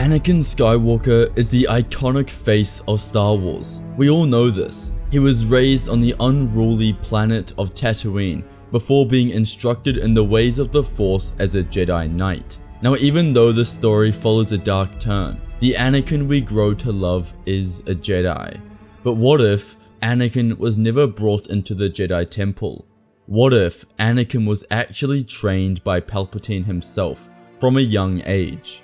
Anakin Skywalker is the iconic face of Star Wars. We all know this. He was raised on the unruly planet of Tatooine before being instructed in the ways of the Force as a Jedi Knight. Now, even though the story follows a dark turn, the Anakin we grow to love is a Jedi. But what if Anakin was never brought into the Jedi Temple? What if Anakin was actually trained by Palpatine himself from a young age?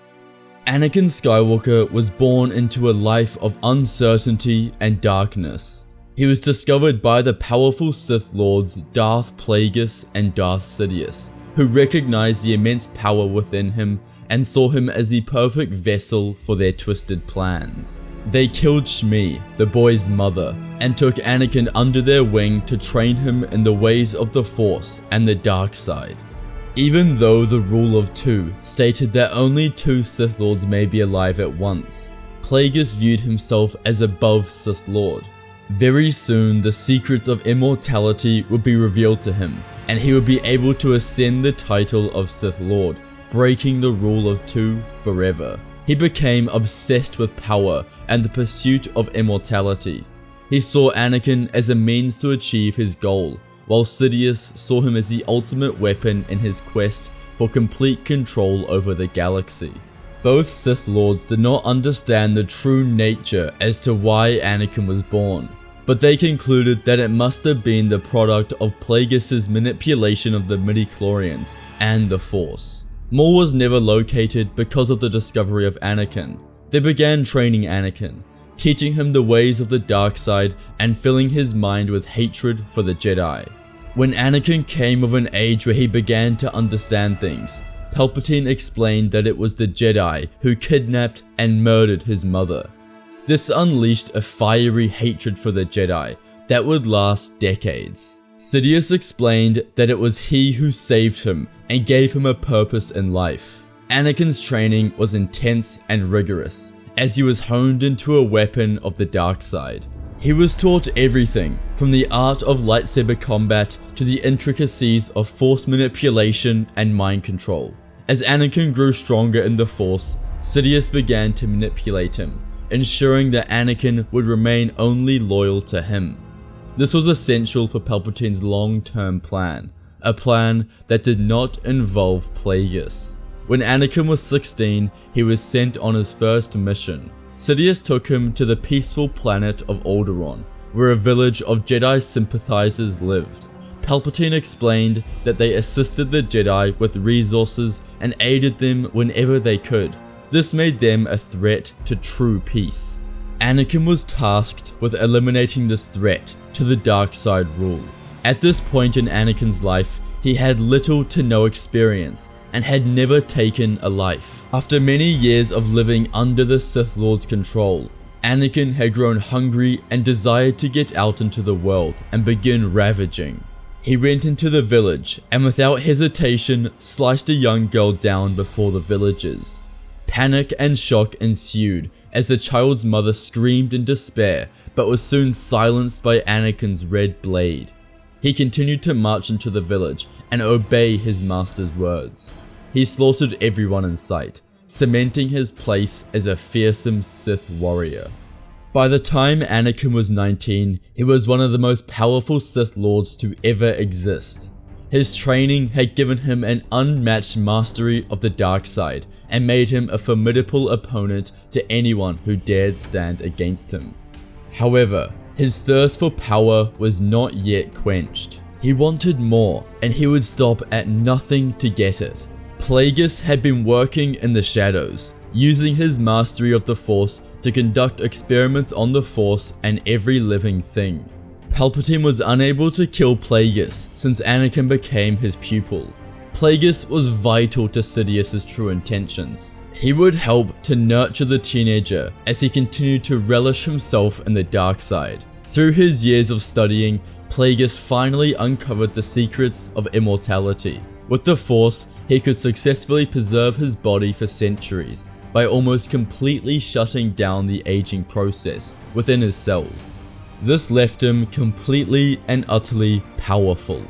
Anakin Skywalker was born into a life of uncertainty and darkness. He was discovered by the powerful Sith Lords Darth Plagueis and Darth Sidious, who recognized the immense power within him and saw him as the perfect vessel for their twisted plans. They killed Shmi, the boy's mother, and took Anakin under their wing to train him in the ways of the Force and the dark side. Even though the rule of two stated that only 2 Sith Lords may be alive at once, Plagueis viewed himself as above Sith Lord. Very soon, the secrets of immortality would be revealed to him, and he would be able to ascend the title of Sith Lord, breaking the rule of 2 forever. He became obsessed with power and the pursuit of immortality. He saw Anakin as a means to achieve his goal, while Sidious saw him as the ultimate weapon in his quest for complete control over the galaxy. Both Sith Lords did not understand the true nature as to why Anakin was born, but they concluded that it must have been the product of Plagueis' manipulation of the midichlorians and the Force. Maul was never located because of the discovery of Anakin. They began training Anakin, teaching him the ways of the dark side and filling his mind with hatred for the Jedi. When Anakin came of an age where he began to understand things, Palpatine explained that it was the Jedi who kidnapped and murdered his mother. This unleashed a fiery hatred for the Jedi that would last decades. Sidious explained that it was he who saved him and gave him a purpose in life. Anakin's training was intense and rigorous, as he was honed into a weapon of the dark side. He was taught everything, from the art of lightsaber combat to the intricacies of Force manipulation and mind control. As Anakin grew stronger in the Force, Sidious began to manipulate him, ensuring that Anakin would remain only loyal to him. This was essential for Palpatine's long-term plan, a plan that did not involve Plagueis. When Anakin was 16, he was sent on his first mission. Sidious took him to the peaceful planet of Alderaan, where a village of Jedi sympathizers lived. Palpatine explained that they assisted the Jedi with resources and aided them whenever they could. This made them a threat to true peace. Anakin was tasked with eliminating this threat to the dark side rule. At this point in Anakin's life, he had little to no experience and had never taken a life. After many years of living under the Sith Lord's control, Anakin had grown hungry and desired to get out into the world and begin ravaging. He went into the village and without hesitation sliced a young girl down before the villagers. Panic and shock ensued as the child's mother screamed in despair but was soon silenced by Anakin's red blade. He continued to march into the village and obey his master's words. He slaughtered everyone in sight, cementing his place as a fearsome Sith warrior. By the time Anakin was 19, he was one of the most powerful Sith Lords to ever exist. His training had given him an unmatched mastery of the dark side and made him a formidable opponent to anyone who dared stand against him. However, his thirst for power was not yet quenched. He wanted more, and he would stop at nothing to get it. Plagueis had been working in the shadows, using his mastery of the Force to conduct experiments on the Force and every living thing. Palpatine was unable to kill Plagueis since Anakin became his pupil. Plagueis was vital to Sidious's true intentions. He would help to nurture the teenager as he continued to relish himself in the dark side. Through his years of studying, Plagueis finally uncovered the secrets of immortality. With the Force, he could successfully preserve his body for centuries by almost completely shutting down the aging process within his cells. This left him completely and utterly powerful.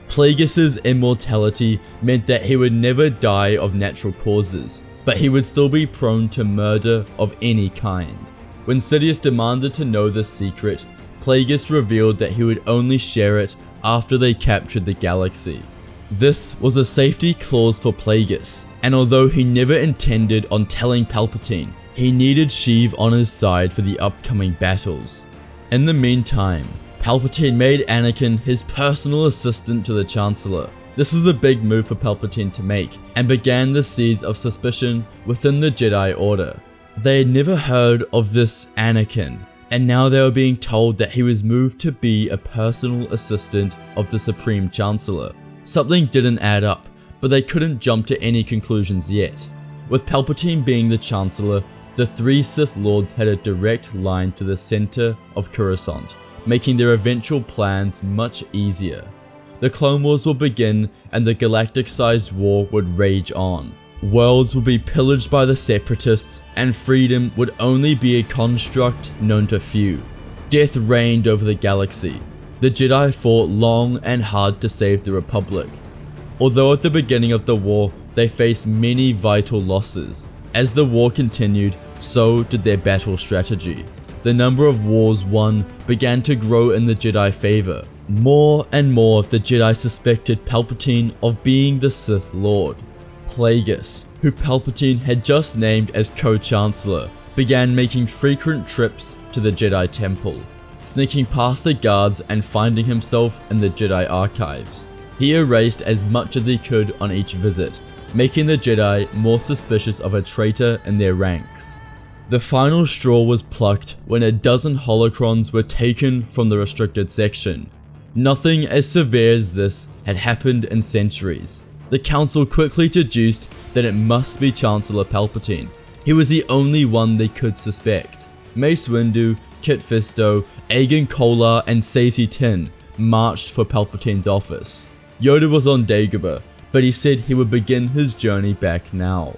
Plagueis' immortality meant that he would never die of natural causes. but he would still be prone to murder of any kind. When Sidious demanded to know the secret, Plagueis revealed that he would only share it after they captured the galaxy. This was a safety clause for Plagueis, and although he never intended on telling Palpatine, he needed Sheev on his side for the upcoming battles. In the meantime, Palpatine made Anakin his personal assistant to the Chancellor. This was a big move for Palpatine to make, and began the seeds of suspicion within the Jedi Order. They had never heard of this Anakin, and now they were being told that he was moved to be a personal assistant of the Supreme Chancellor. Something didn't add up, but they couldn't jump to any conclusions yet. With Palpatine being the Chancellor, the three Sith Lords had a direct line to the center of Coruscant, making their eventual plans much easier. The Clone Wars will begin and the galactic-sized war would rage on. Worlds would be pillaged by the Separatists, and freedom would only be a construct known to few. Death reigned over the galaxy. The Jedi fought long and hard to save the Republic. Although at the beginning of the war, they faced many vital losses. As the war continued, so did their battle strategy. The number of wars won began to grow in the Jedi favor. More and more, the Jedi suspected Palpatine of being the Sith Lord. Plagueis, who Palpatine had just named as co-chancellor, began making frequent trips to the Jedi Temple, sneaking past the guards and finding himself in the Jedi archives. He erased as much as he could on each visit, making the Jedi more suspicious of a traitor in their ranks. The final straw was plucked when a dozen holocrons were taken from the restricted section. Nothing as severe as this had happened in centuries. The Council quickly deduced that it must be Chancellor Palpatine. He was the only one they could suspect. Mace Windu, Kit Fisto, Aegon Kolar, and Saesee Tiin marched for Palpatine's office. Yoda was on Dagobah, but he said he would begin his journey back now.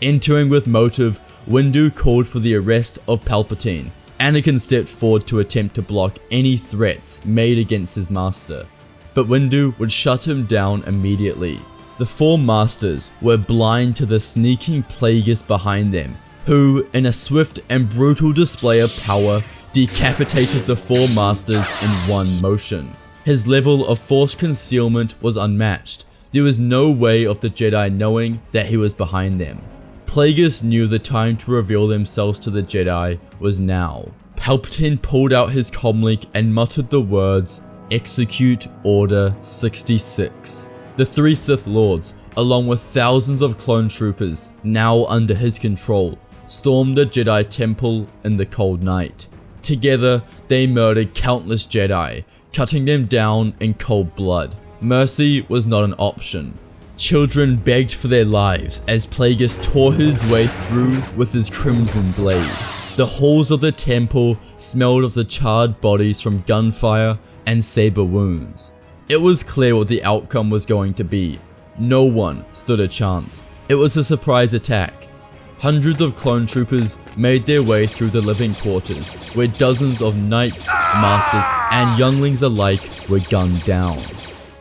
Entering with motive, Windu called for the arrest of Palpatine. Anakin stepped forward to attempt to block any threats made against his master, but Windu would shut him down immediately. The four masters were blind to the sneaking Plagueis behind them, who, in a swift and brutal display of power, decapitated the four masters in one motion. His level of force concealment was unmatched. There was no way of the Jedi knowing that he was behind them. Plagueis knew the time to reveal themselves to the Jedi was now. Palpatine pulled out his comlink and muttered the words, "Execute Order 66. The three Sith Lords, along with thousands of clone troopers now under his control, stormed the Jedi Temple in the cold night. Together, they murdered countless Jedi, cutting them down in cold blood. Mercy was not an option. Children begged for their lives as Plagueis tore his way through with his crimson blade. The halls of the temple smelled of the charred bodies from gunfire and saber wounds. It was clear what the outcome was going to be. No one stood a chance. It was a surprise attack. Hundreds of clone troopers made their way through the living quarters, where dozens of knights, masters, and younglings alike were gunned down.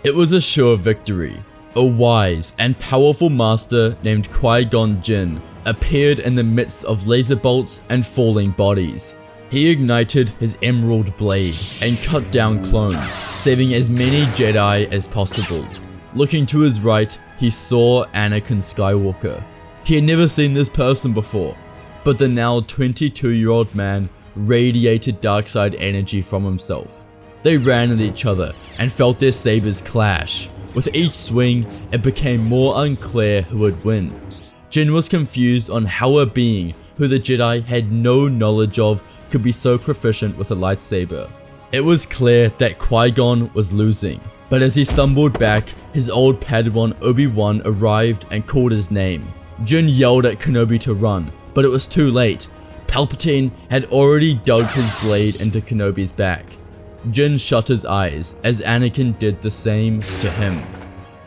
It was a sure victory. A wise and powerful master named Qui-Gon Jinn appeared in the midst of laser bolts and falling bodies. He ignited his emerald blade and cut down clones, saving as many Jedi as possible. Looking to his right, he saw Anakin Skywalker. He had never seen this person before, but the now 22-year-old man radiated dark-side energy from himself. They ran at each other and felt their sabers clash. With each swing, it became more unclear who would win. Jinn was confused on how a being who the Jedi had no knowledge of could be so proficient with a lightsaber. It was clear that Qui-Gon was losing, but as he stumbled back, his old Padawan Obi-Wan arrived and called his name. Jinn yelled at Kenobi to run, but it was too late. Palpatine had already dug his blade into Kenobi's back. Jinn shut his eyes as Anakin did the same to him.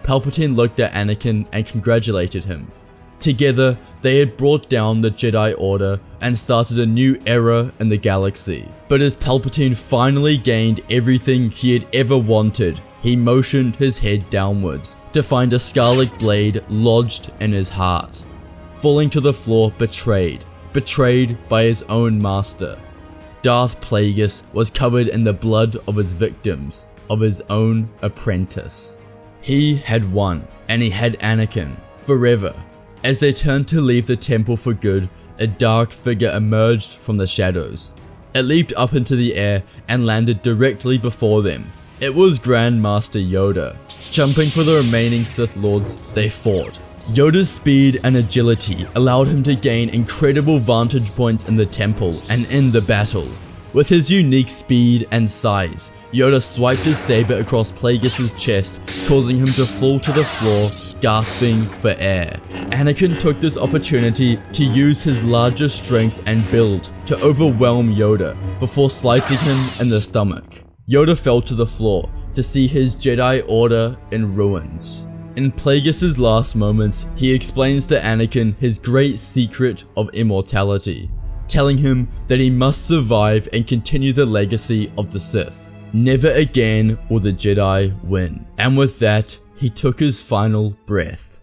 Palpatine looked at Anakin and congratulated him. Together, they had brought down the Jedi Order and started a new era in the galaxy. But as Palpatine finally gained everything he had ever wanted, he motioned his head downwards to find a scarlet blade lodged in his heart. falling to the floor betrayed by his own master. Darth Plagueis was covered in the blood of his victims, of his own apprentice. He had won, and he had Anakin forever. As they turned to leave the temple for good, a dark figure emerged from the shadows. It leaped up into the air and landed directly before them. It was Grand Master Yoda. Jumping for the remaining Sith Lords, they fought. Yoda's speed and agility allowed him to gain incredible vantage points in the temple and in the battle. With his unique speed and size, Yoda swiped his saber across Plagueis' chest, causing him to fall to the floor, gasping for air. Anakin took this opportunity to use his larger strength and build to overwhelm Yoda before slicing him in the stomach. Yoda fell to the floor to see his Jedi Order in ruins. In Plagueis' last moments, he explains to Anakin his great secret of immortality, telling him that he must survive and continue the legacy of the Sith. Never again will the Jedi win. And with that, he took his final breath.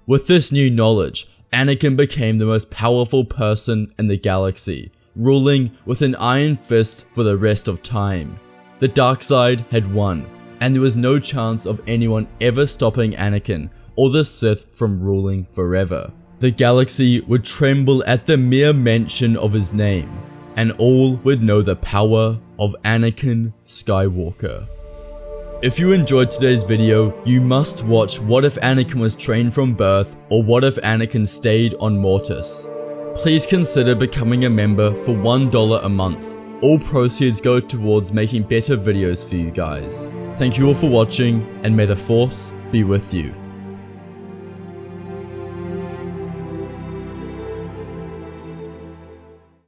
With this new knowledge, Anakin became the most powerful person in the galaxy, ruling with an iron fist for the rest of time. The dark side had won, and there was no chance of anyone ever stopping Anakin or the Sith from ruling forever. The galaxy would tremble at the mere mention of his name, and all would know the power of Anakin Skywalker. If you enjoyed today's video, you must watch What If Anakin Was Trained from Birth or What If Anakin Stayed on Mortis. Please consider becoming a member for $1 a month. All proceeds go towards making better videos for you guys. Thank you all for watching, and may the Force be with you.